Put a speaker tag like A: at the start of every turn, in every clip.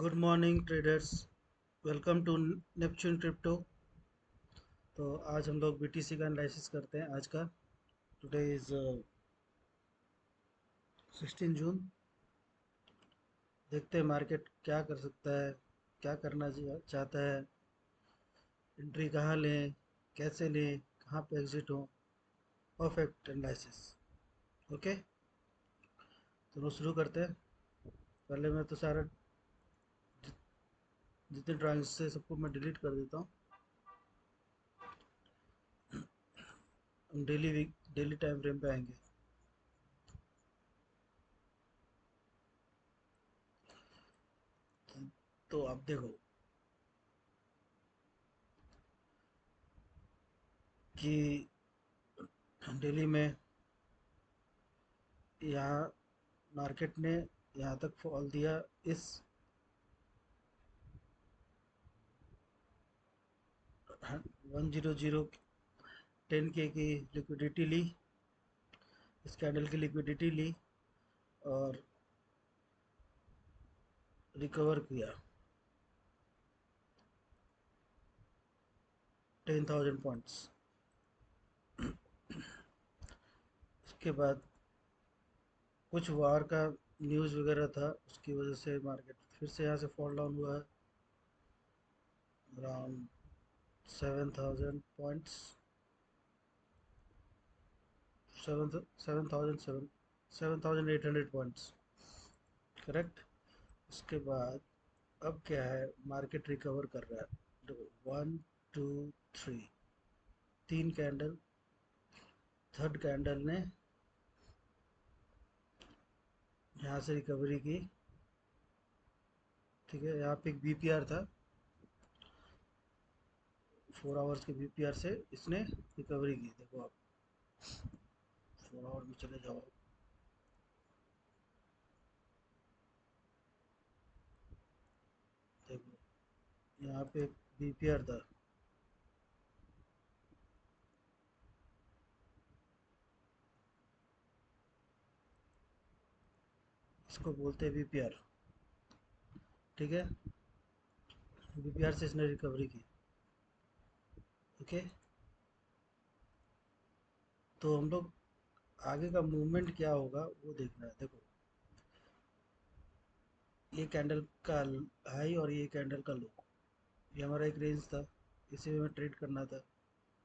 A: Good morning traders. Welcome to Neptune crypto. तो आज हम लोग बीटीसी का एनालिसिस करते हैं आज का। टुडे इज़ 16 जून। देखते हैं मार्केट क्या कर सकता है, क्या करना चाहता है, एंट्री कहाँ लें, कैसे लें, कहाँ पे एग्जिट हो। Perfect analysis. ओके, तो हम शुरू करते हैं। पहले मैं तो सारा जितने ड्राइंग्स से सबको मैं डिलीट कर देता हूँ। हम डेली टाइम फ्रेम पे आएंगे। तो आप देखो कि डेली में यहाँ मार्केट ने यहाँ तक फॉल दिया। इस 100 10K की लिक्विडिटी ली, इस कैंडल की लिक्विडिटी ली और रिकवर किया 10,000 पॉइंट्स। उसके बाद कुछ वार का न्यूज़ वगैरह था, उसकी वजह से मार्केट फिर से यहाँ से फॉल डाउन हुआ है अराउंड 7,000 पॉइंट्स। 7,800 points, correct. उसके बाद अब क्या है, मार्केट रिकवर कर रहा है। देखो 1 2 3 तीन कैंडल, थर्ड कैंडल ने यहाँ से रिकवरी की। ठीक है, यहाँ पे एक बीपीआर था, 4 आवर्स के बीपीआर से इसने रिकवरी की। देखो आप 4 आवर में चले जाओ, देखो यहाँ पे एक बीपीआर था, इसको बोलते हैं बीपीआर। ठीक है, बीपीआर से इसने रिकवरी की। ओके, तो हम लोग आगे का मूवमेंट क्या होगा वो देखना है। देखो ये कैंडल का हाई और ये कैंडल का लो, ये हमारा एक रेंज था, इसी में हमें ट्रेड करना था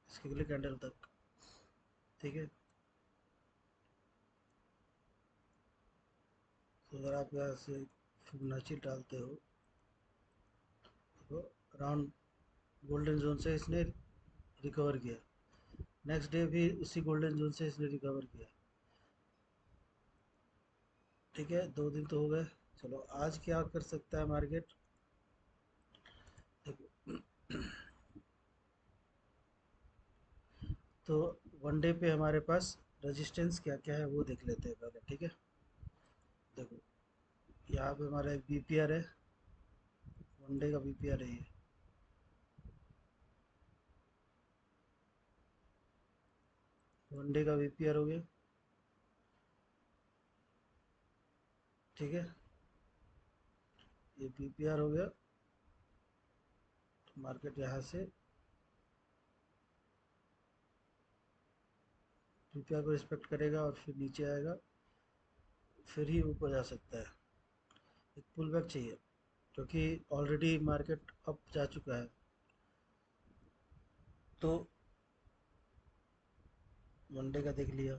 A: इसके अगले कैंडल तक। ठीक है, तो अगर आप यहाँ से फिबोनाची डालते हो तो अराउंड गोल्डन जोन से इसने रिकवर किया, नेक्स्ट डे भी उसी गोल्डन जोन से इसने रिकवर किया। ठीक है, 2 दिन तो हो गए। चलो आज क्या कर सकता है मार्केट, देखो। तो वन डे पे हमारे पास रेजिस्टेंस क्या क्या है वो देख लेते हैं पहले। ठीक है, देखो यहाँ पे हमारा एक बीपीआर है, वन डे का बीपीआर है ये। वन डे का बीपीआर हो गया। ठीक है, ये बीपीआर हो गया। तो मार्केट यहाँ से बीपीआर को रिस्पेक्ट करेगा और फिर नीचे आएगा, फिर ही ऊपर जा सकता है। एक पुल बैक चाहिए क्योंकि ऑलरेडी मार्केट अप जा चुका है। तो वन डे का देख लिया।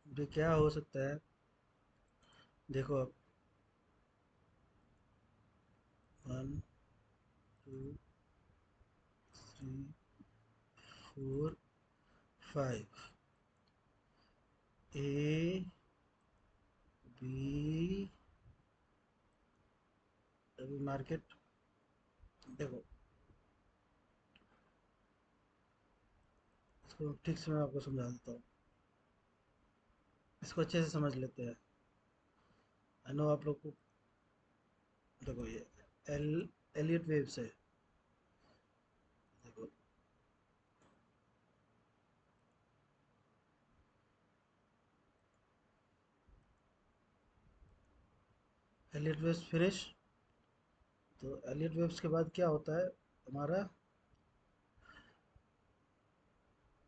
A: अभी क्या हो सकता है, देखो अब 1 2 3 4 5, ए बी। अभी मार्केट देखो, इसको ठीक से मैं आपको समझा देता हूँ, इसको अच्छे से समझ लेते हैं। आई नो आप लोग को। देखो ये एल एलियट वेव से, देखो एलियट वेव्स फिनिश। तो एलियट वेव्स के बाद क्या होता है हमारा,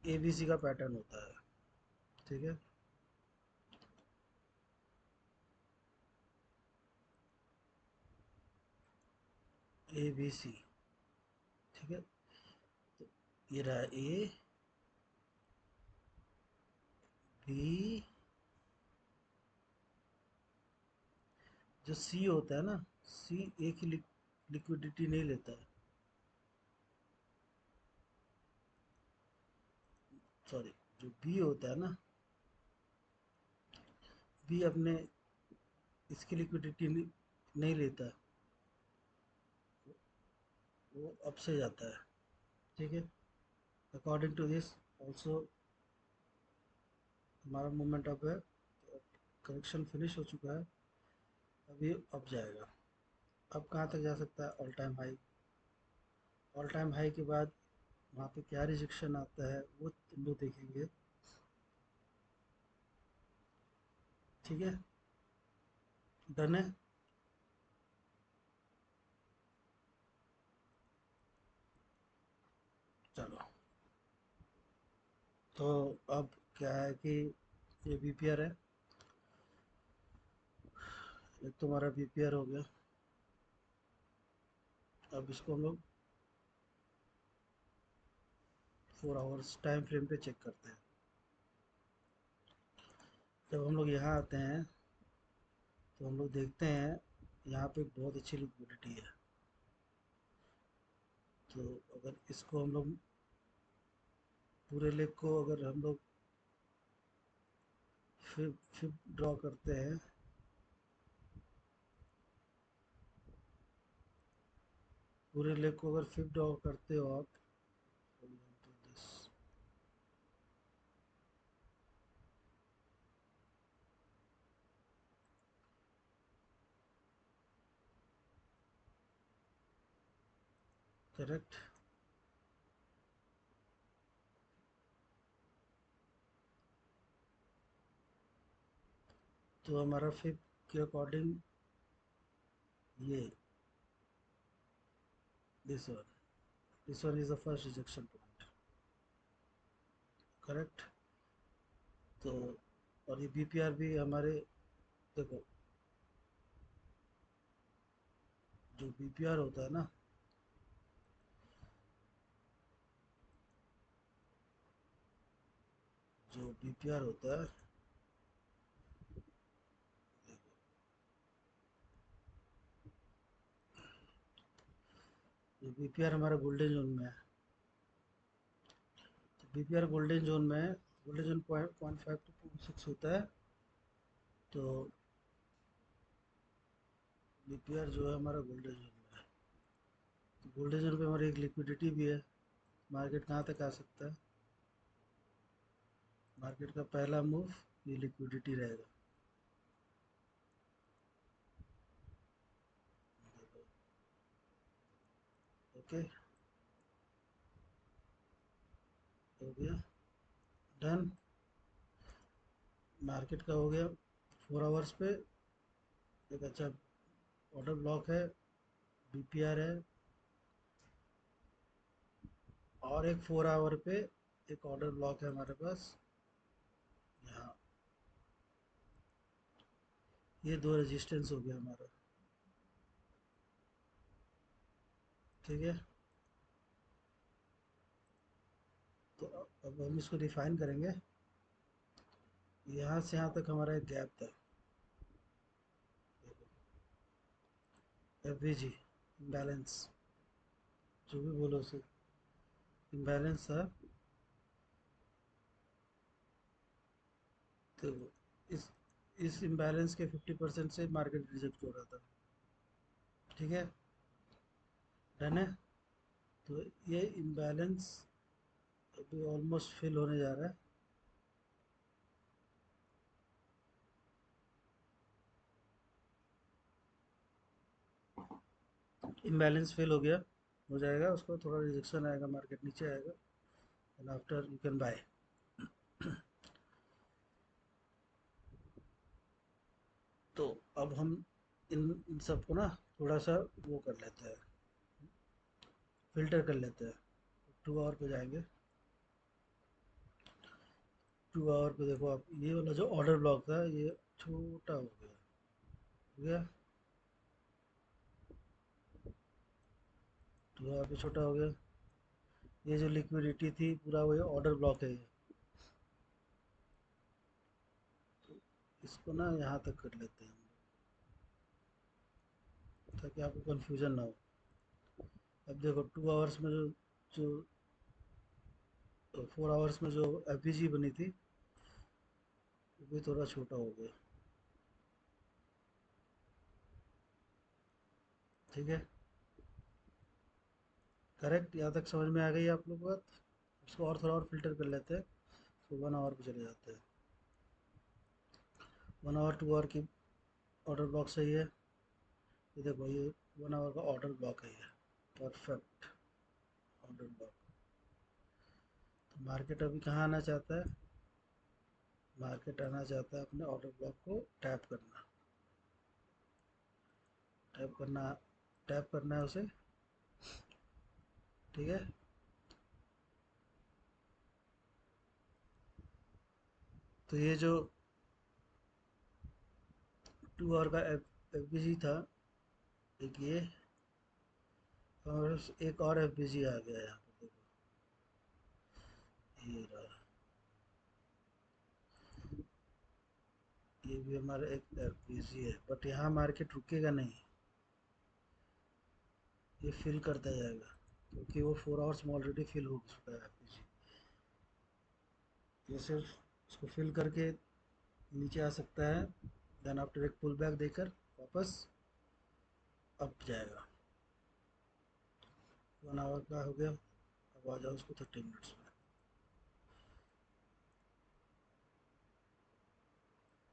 A: ए बी सी का पैटर्न होता है। ठीक है, ए बी सी। ठीक है, तो ये रहा ए बी। जो सी होता है ना, सी एक ही लिक्विडिटी नहीं लेता है, सॉरी, जो बी होता है ना, बी अपने इसकी लिक्विडिटी नहीं लेता है, वो अप से जाता है। ठीक है, अकॉर्डिंग टू दिस ऑल्सो हमारा मूवमेंट अप है। करेक्शन फिनिश हो चुका है, अभी अप जाएगा। अब कहाँ तक जा सकता है, all time high. All time high के बाद वहाँ पे क्या रिजेक्शन आता है वो तुम लोग देखेंगे। ठीक है, डन है। चलो, तो अब क्या है कि ये बीपीआर है, एक तो हमारा बीपीआर हो गया। अब इसको हम लोग 4 आवर्स टाइम फ्रेम पे चेक करते हैं। जब हम लोग यहाँ आते हैं तो हम लोग देखते हैं यहाँ पे बहुत अच्छी लिक्विडिटी है। तो अगर इसको हम लोग पूरे लेग को अगर हम लोग फिर ड्रॉ करते हैं, पूरे लेग को अगर फिर ड्रॉ करते हो आप, करेक्ट। तो हमारा फिर के अकॉर्डिंग ये this one, this one is the first rejection point. Correct. तो और ये बीपीआर भी हमारे, देखो जो बीपीआर होता है ना, जो बीपीआर होता है, ये बीपीआर हमारा गोल्डन जोन में है। तो बीपीआर गोल्डन जोन में है, गोल्डन जोन 0.5 to 0.6 होता है। तो बीपीआर जो है हमारा गोल्डन जोन में है। तो गोल्डन जोन पे हमारी एक लिक्विडिटी भी है। मार्केट कहाँ तक आ सकता है, मार्केट का पहला मूव ये लिक्विडिटी रहेगा। ओके, हो गया, डन। मार्केट का हो गया 4 आवर्स पे एक अच्छा ऑर्डर ब्लॉक है, बीपीआर है। और एक 4 आवर पे एक ऑर्डर ब्लॉक है हमारे पास यहाँ। ये दो रेजिस्टेंस हो गया हमारा। ठीक है, तो अब हम इसको डिफाइन करेंगे। यहाँ से यहाँ तक हमारा एक गैप था, एफ जी इम्बैलेंस, जो भी बोलो उसे, इम्बैलेंस था। तो इस इम्बैलेंस के 50% से मार्केट रिजेक्ट हो रहा था। ठीक है, डन है। तो ये इम्बैलेंस अभी ऑलमोस्ट फिल होने जा रहा है। इम्बैलेंस फिल हो गया, हो जाएगा, उसको थोड़ा रिजेक्शन आएगा, मार्केट नीचे आएगा, and after you can buy. तो अब हम इन सबको ना थोड़ा सा वो कर लेते हैं, फिल्टर कर लेते हैं। 2 आवर पे जाएंगे। 2 आवर पे देखो आप, ये वाला जो ऑर्डर ब्लॉक था ये छोटा हो गया, हो गया। 2 आवर पे छोटा हो गया। ये जो लिक्विडिटी थी पूरा वही ऑर्डर ब्लॉक है ये। इसको ना यहाँ तक कर लेते हैं ताकि आपको कंफ्यूजन ना हो। अब देखो 2 आवर्स में जो 4 आवर्स में जो एफ बनी थी वो भी थोड़ा छोटा हो गया। ठीक है, करेक्ट। यहाँ तक समझ में आ गई आप लोग बात। उसको और थोड़ा और फिल्टर कर लेते हैं, तो 1 आवर पे चले जाते हैं। 1 आवर 2 आवर की ऑर्डर ब्लॉक सही है। ये देखो ये 1 आवर का ऑर्डर ब्लॉक है ये, परफेक्ट ऑर्डर ब्लॉक। तो मार्केट अभी कहाँ आना चाहता है? मार्केट आना चाहता है अपने ऑर्डर ब्लॉक को टैप करना, टैप करना, टैप करना है उसे। ठीक है, तो ये जो 2 आवर का एफ था, एक ये, और एक और एफ आ गया यहाँ पे देखो, ये रहा। ये भी हमारा एक एफ है, बट यहाँ मार्केट रुकेगा नहीं, ये फिल करता जाएगा क्योंकि वो 4 आवर्स में ऑलरेडी फिल हो चुका है एफ। ये सिर्फ इसको फिल करके नीचे आ सकता है, देन आफ्टर एक पुल बैक देकर वापस अप जाएगा। 1 आवर का हो गया। अब आ जाओ उसको 30 मिनट्स में।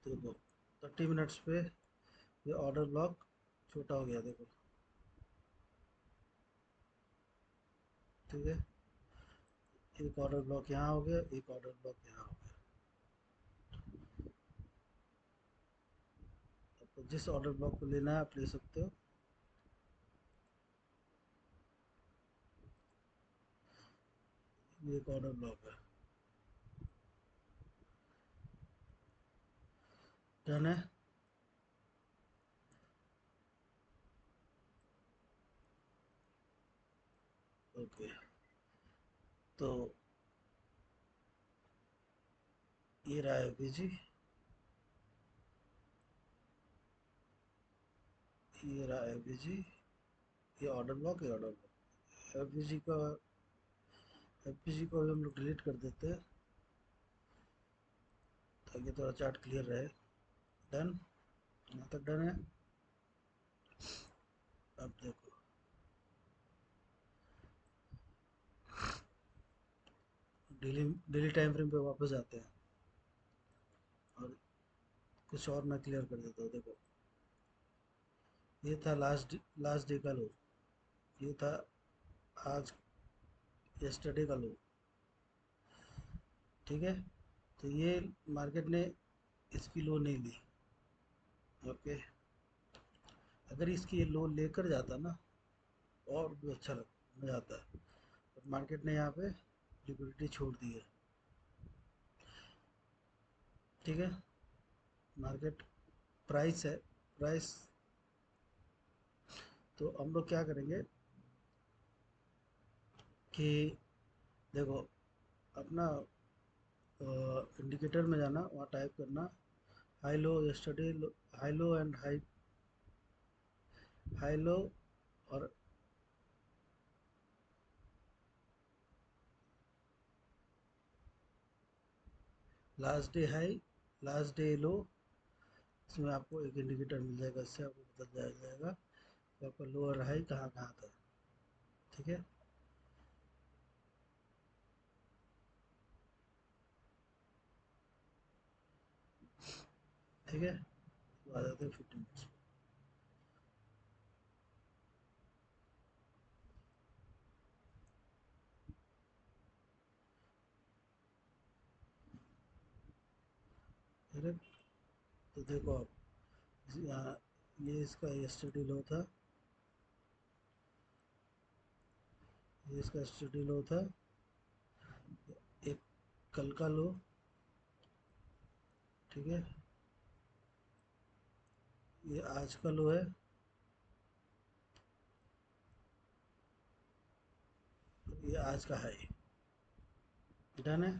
A: देखो 30 मिनट्स पे ये ऑर्डर ब्लॉक छोटा हो गया देखो। ठीक है, एक ऑर्डर ब्लॉक यहाँ हो गया, एक ऑर्डर ब्लॉक यहाँ हो गया। आपको जिस ऑर्डर ब्लॉक को लेना है आप ले सकते हो। ये एक ऑर्डर ब्लॉक है, डन है। ओके, तो ये रहा है बीजी, ये रहा है बीजी, ये ऑर्डर ब्लॉक, ये ऑर्डर ब्लॉक। एफ का, एफ को भी हम लोग डिलीट कर देते हैं ताकि थोड़ा चार्ट क्लियर रहे। डन, यहाँ तक डन है। अब देखो डेली, डेली टाइम फ्रेम पे वापस आते हैं और कुछ और मैं क्लियर कर देता हूँ। देखो ये था लास्ट डे का लो, ये था आज यस्टरडे का लो। ठीक है, तो ये मार्केट ने इसकी लो नहीं ली। ओके, अगर इसकी ये लो लेकर जाता ना और भी अच्छा लग मजा आता है, बट मार्केट ने यहाँ पे लिक्विडिटी छोड़ दी है। ठीक है, मार्केट प्राइस है, प्राइस। तो हम लोग क्या करेंगे कि देखो अपना इंडिकेटर में जाना, वहाँ टाइप करना high low yesterday, high low and high, high low और last day high, last day low. इसमें आपको एक इंडिकेटर मिल जाएगा, इससे आपको पता चल जाएगा कि आपका लो और हाई कहाँ कहाँ था। ठीक है, ठीक है, तो आ जाते हैं 15 मिनट्स। ठीक है, तो देखो आप यहाँ ये इसका यस्टरडे लो था, ये इसका यस्टरडे लो था, एक कल का लो, ठीक है, ये आज का लो है, ये आज का हाई। डन है।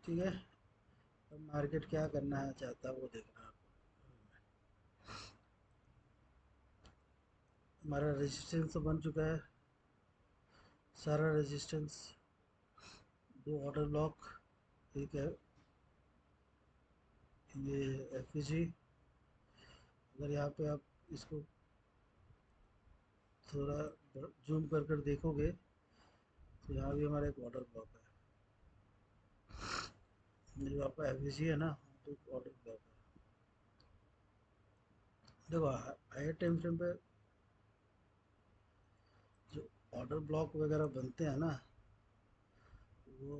A: ठीक है, अब मार्केट क्या करना है चाहता है वो देखना है आपको। हमारा रेजिस्टेंस तो बन चुका है, सारा रेजिस्टेंस, दो ऑर्डर ब्लॉक, एक है ये एफईजी। अगर यहाँ पे आप इसको थोड़ा जूम कर कर देखोगे तो यहाँ भी हमारा एक ऑर्डर ब्लॉक है, जो आपका एफईजी है ना, तो एक ऑर्डर ब्लॉक है। देखो हायर टाइम फ्रेम पे जो ऑर्डर ब्लॉक वगैरह बनते हैं ना, वो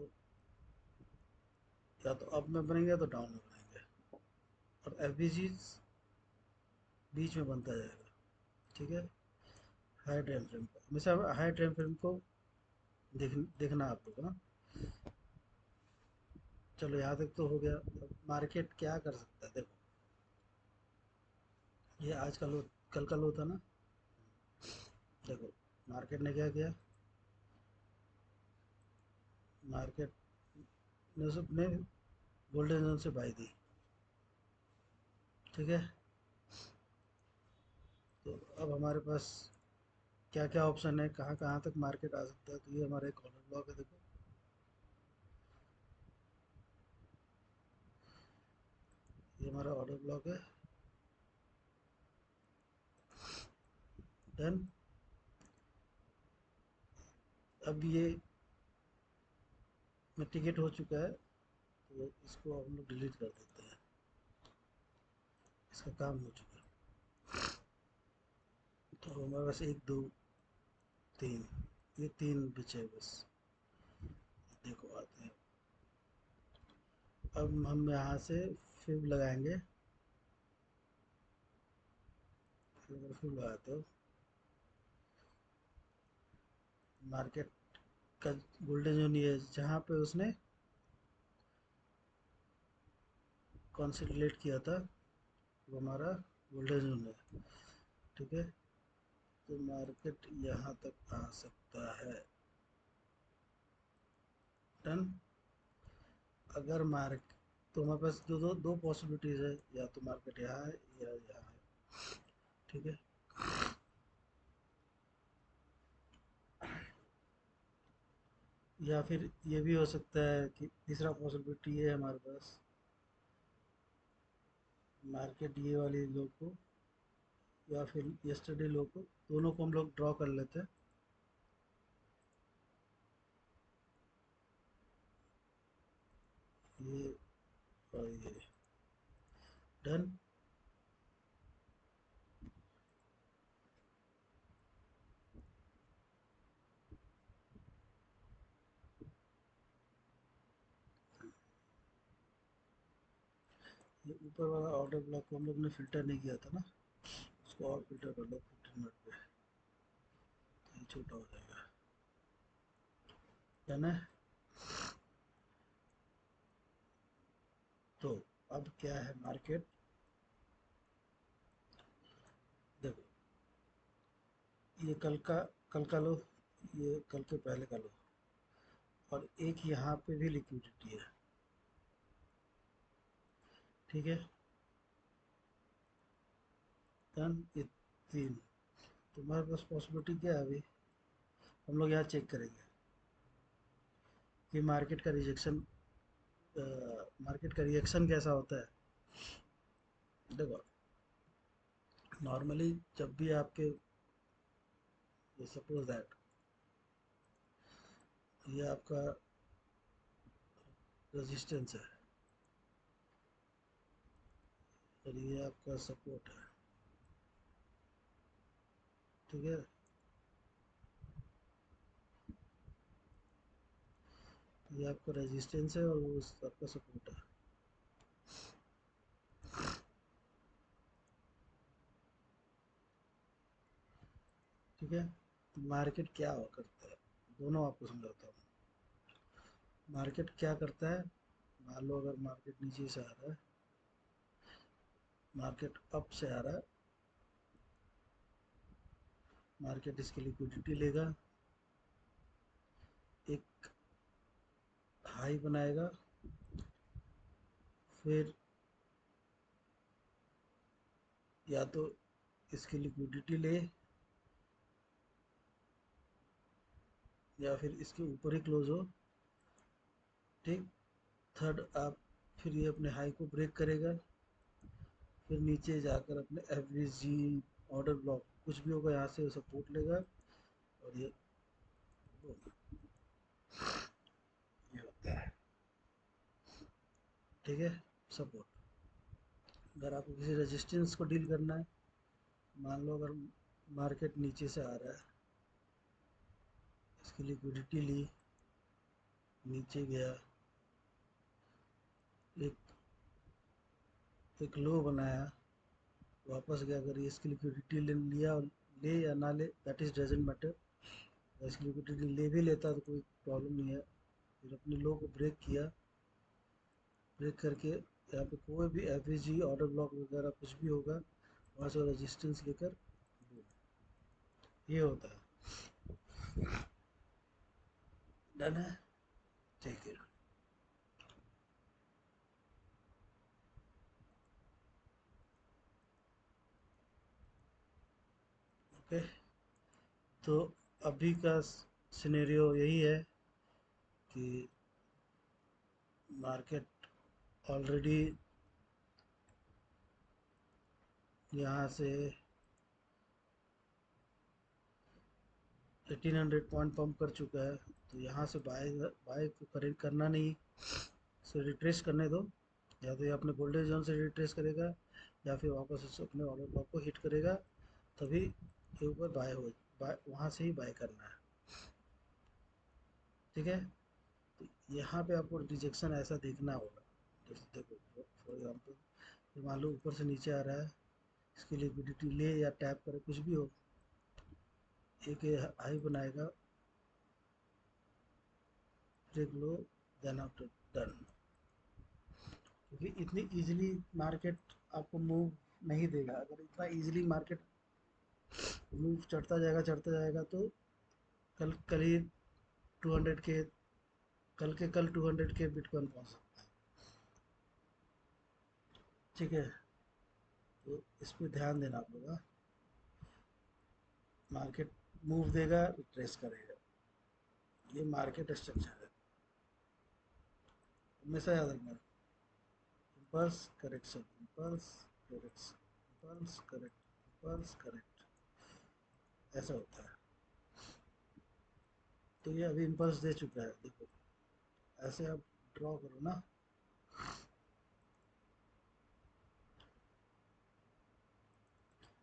A: या तो अप में बनेंगे या तो डाउन में बनेंगे, और एफईजी बीच में बनता जाएगा। ठीक है, हाई टाइम फ्रेम पर हमेशा हाई टाइम फ्रेम को देखना आप लोग। हाँ, चलो यहाँ तक तो हो गया। अब मार्केट क्या कर सकता है, देखो ये आज का लो, कल का लो था ना। देखो मार्केट ने क्या किया, मार्केट ने सबने गोल्डन जोन से बाई दी। ठीक है, तो अब हमारे पास क्या क्या ऑप्शन है, कहाँ कहाँ तक मार्केट आ सकता है। तो ये हमारा एक ऑर्डर ब्लॉक है, देखो ये हमारा ऑर्डर ब्लॉक है। डन। अब ये मिटिगेट हो चुका है, तो इसको हम लोग डिलीट कर देते हैं, इसका काम हो चुका है। तो हमारे पास एक दो तीन, ये तीन बचे हैं बस। देखो आते हैं, अब हम यहाँ से फिब लगाएंगे, फिब लगाते हो मार्केट का गोल्डन जोन ये है जहाँ पे उसने कंसोलिडेट किया था, वो हमारा गोल्डन जोन है। ठीक है, तो मार्केट यहाँ तक आ सकता है। डन। अगर मार्केट, तो हमारे पास दो पॉसिबिलिटीज़ है, या तो मार्केट यहाँ है या यहाँ है। ठीक है, या फिर ये भी हो सकता है कि तीसरा पॉसिबिलिटी ये है हमारे पास, मार्केट ये वाली लो को या फिर यस्टरडे लो को, दोनों को हम लोग ड्रॉ कर लेते हैं। ये और ये। डन। ये ऊपर वाला ऑर्डर ब्लॉक को हम लोग ने फिल्टर नहीं किया था ना, उसको और फिल्टर कर लो 15 मिनट पे, तो ये छोटा हो जाएगा। डन है। तो अब क्या है मार्केट, देखो ये कल का लो, ये कल के पहले का लो, और एक यहाँ पे भी लिक्विडिटी है। ठीक है, डन। ये तीन, तो हमारे पास पॉसिबिलिटी क्या है अभी, हम लोग यहाँ चेक करेंगे कि मार्केट का रिजेक्शन, मार्केट का रिएक्शन कैसा होता है। देखो नॉर्मली जब भी आपके, सपोज दैट ये आपका रेजिस्टेंस है और ये आपका सपोर्ट है। ठीक है, ये आपका रेजिस्टेंस है और वो आपका सपोर्ट है। ठीक है, तो मार्केट क्या हुआ करता है, दोनों आपको समझाता हूँ। मार्केट क्या करता है, मान लो अगर मार्केट नीचे से आ रहा है, मार्केट अप से आ रहा है, मार्केट इसकी लिक्विडिटी लेगा, एक हाई बनाएगा, फिर या तो इसकी लिक्विडिटी ले या फिर इसके ऊपर ही क्लोज हो। ठीक, थर्ड आप फिर ये अपने हाई को ब्रेक करेगा, फिर नीचे जाकर अपने एफ जी ऑर्डर ब्लॉक कुछ भी होगा यहाँ से सपोर्ट लेगा, और ये होता है। ठीक है, सपोर्ट। अगर आपको किसी रेजिस्टेंस को डील करना है, मान लो अगर मार्केट नीचे से आ रहा है, इसकी लिक्विडिटी ली, नीचे गया, एक एक लो बनाया, वापस गया, अगर ये इसकी लिक्विडिटी लिया, ले या ना ले दैट इज डजेंट मैटर। इसकी लिक्विडिटी ले भी लेता तो कोई प्रॉब्लम नहीं है। फिर अपने लो को ब्रेक किया, ब्रेक करके यहाँ पे कोई भी एफ ऑर्डर ब्लॉक वगैरह कुछ भी होगा वहाँ से रेजिस्टेंस लेकर ये होता है। डन है, ठीक है। ओके, तो अभी का सिनेरियो यही है कि मार्केट ऑलरेडी यहाँ से 1800 पॉइंट पंप कर चुका है, तो यहाँ से बाय बाय को करेक्ट करना नहीं, से रिट्रेस करने दो। या तो ये अपने गोल्डन जोन से रिट्रेस करेगा या फिर वापस उस अपने ऑर्डर ब्लॉक को हिट करेगा, तभी ये ऊपर बाय हो, बाय वहाँ से ही बाय करना है। ठीक है, तो यहाँ पे आपको रिजेक्शन ऐसा देखना होगा, जैसे देखो फॉर एग्जाम्पल मान लो ऊपर से नीचे आ रहा है, इसकी लिक्विडिटी ले या टैप करे कुछ भी हो, एक हाई बनाएगा, ब्रेक लो, देन आफ्टर डन। क्योंकि इतनी इजीली मार्केट आपको मूव नहीं देगा। अगर इतना इजीली मार्केट मूव चढ़ता जाएगा तो कल ही 200 के, कल 200 के बिटकॉइन पहुंच सकता है। ठीक है, तो इस पर ध्यान देना पड़ेगा। मार्केट मूव देगा, ट्रेस करेगा, ये मार्केट स्ट्रक्चर है, हमेशा याद रखना। Impulse correction, impulse correction, impulse correct, impulse correct, ऐसा होता है। तो ये अभी इम्पल्स दे चुका है, देखो ऐसे आप ड्रॉ करो ना,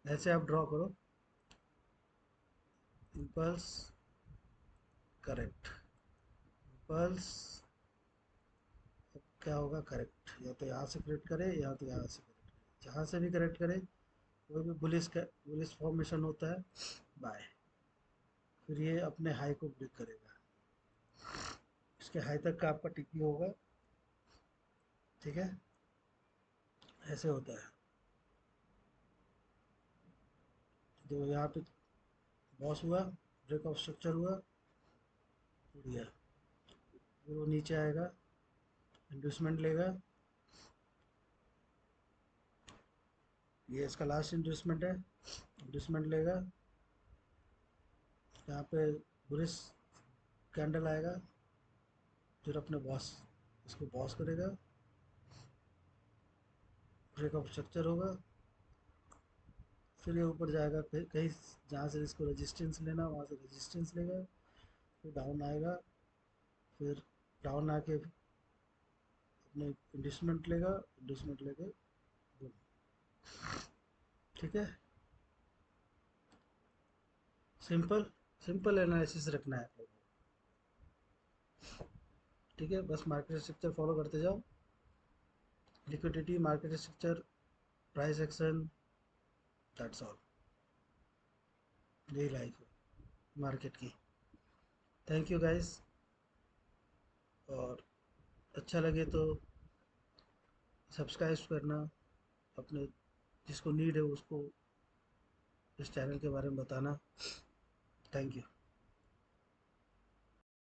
A: ऐसे आप ड्रॉ करो, इम्पल्स करेक्ट, इम्पल्स, क्या होगा करेक्ट, या तो यहाँ से करेक्ट करे या तो यहाँ से करेक्ट करे, जहाँ से भी करेक्ट करे, कोई भी बुलिश फॉर्मेशन होता है, बाय। फिर ये अपने हाई को ब्रेक करेगा, इसके हाई तक का आपका टिकी होगा। ठीक है, ऐसे होता है। तो यहाँ पे बॉस हुआ, ब्रेक ऑफ स्ट्रक्चर हुआ, टूट गया, फिर वो नीचे आएगा, इंड्यूसमेंट लेगा, ये इसका लास्ट इंड्यूसमेंट है, इंड्यूसमेंट लेगा, यहाँ पे बुलिश कैंडल आएगा, फिर अपने बॉस, इसको बॉस करेगा, ब्रेक ऑफ स्ट्रक्चर होगा, फिर ये ऊपर जाएगा कहीं कहीं, जहाँ से इसको रेजिस्टेंस लेना वहाँ से रेजिस्टेंस लेगा, फिर डाउन आएगा, फिर डाउन आके अपने इंडस्टमेंट लेगा, इंडस्टमेंट लेके boom। ठीक है, सिंपल सिंपल एनालिसिस रखना है आप लोगों को। ठीक है, बस मार्केट स्ट्रक्चर फॉलो करते जाओ। Liquidity, market structure, price action, that's all. यही लाइफ है मार्केट की। Thank you guys. और अच्छा लगे तो सब्सक्राइब करना, अपने जिसको नीड है उसको इस चैनल के बारे में बताना। Thank you.